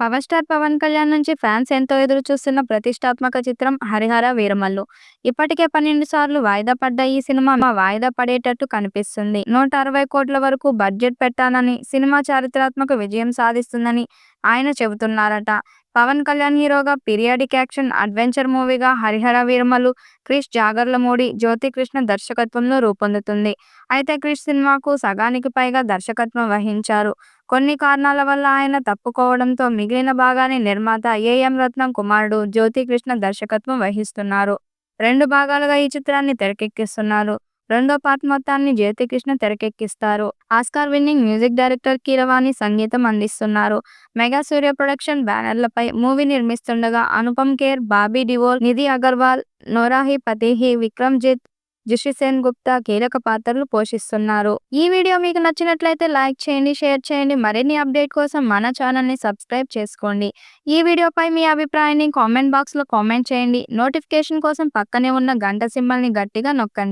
Power star Pawan Kalyan నుంచి fans ఎంతో ఎదురు చూస్తున్న ప్రతిష్టాత్మక చిత్రం 'హరిహర వీరమల్లు'. ఇప్పటికే 12 సార్లు వాయిదా పడ్డ ఈ సినిమా వాయిదా పడేటట్టు కనిపిస్తుంది. 160 కోట్ల వరకు బడ్జెట్ పెట్టానని, సినిమా చారిత్రాత్మక విజయం సాధిస్తుందని ఆయన చెబుతున్నారట. పవన్ కళ్యాణ్ హీరోగా పీరియాడిక్ యాక్షన్ అడ్వెంచర్ మూవీగా 'హరిహర వీరమల్లు' క్రిష్ జాగర్లమూడి, జ్యోతికృష్ణ దర్శకత్వంలో రూపొందుతుంది. అయితే క్రిష్ సినిమాకు సగానికి పైగా దర్శకత్వం వహించారు. కొన్ని కారణాల వల్ల ఆయన తప్పుకోవడంతో మిగిలిన భాగాన్ని నిర్మాత ఏఎం రత్నం కుమారుడు జ్యోతికృష్ణ దర్శకత్వం వహిస్తున్నారు. 2 భాగాలుగా ఈ చిత్రాన్ని తెరకెక్కిస్తున్నారు. రెండో పార్ట్ మొత్తాన్ని జ్యోతికృష్ణ తెరకెక్కిస్తారు. Oscar winning music director Keeravani సంగీతం అందిస్తున్నారు. మెగా సూర్య ప్రొడక్షన్ బ్యానర్లపై మూవీ నిర్మిస్తుండగా అనుపమ్ ఖేర్, బాబీ డియోల్, నిధి అగర్వాల్, నోరాహి ఫతేహి, విక్రమ్జిత్, జుషి సేన్ గుప్తా కీలక పాత్రలు పోషిస్తున్నారు. ఈ వీడియో మీకు నచ్చినట్లయితే లైక్ చేయండి, షేర్ చేయండి. మరిన్ని అప్డేట్ కోసం మన ఛానల్ని సబ్స్క్రైబ్ చేసుకోండి. ఈ వీడియోపై మీ అభిప్రాయాన్ని కామెంట్ బాక్స్లో కామెంట్ చేయండి. నోటిఫికేషన్ కోసం పక్కనే ఉన్న గంట సింబల్ని గట్టిగా నొక్కండి.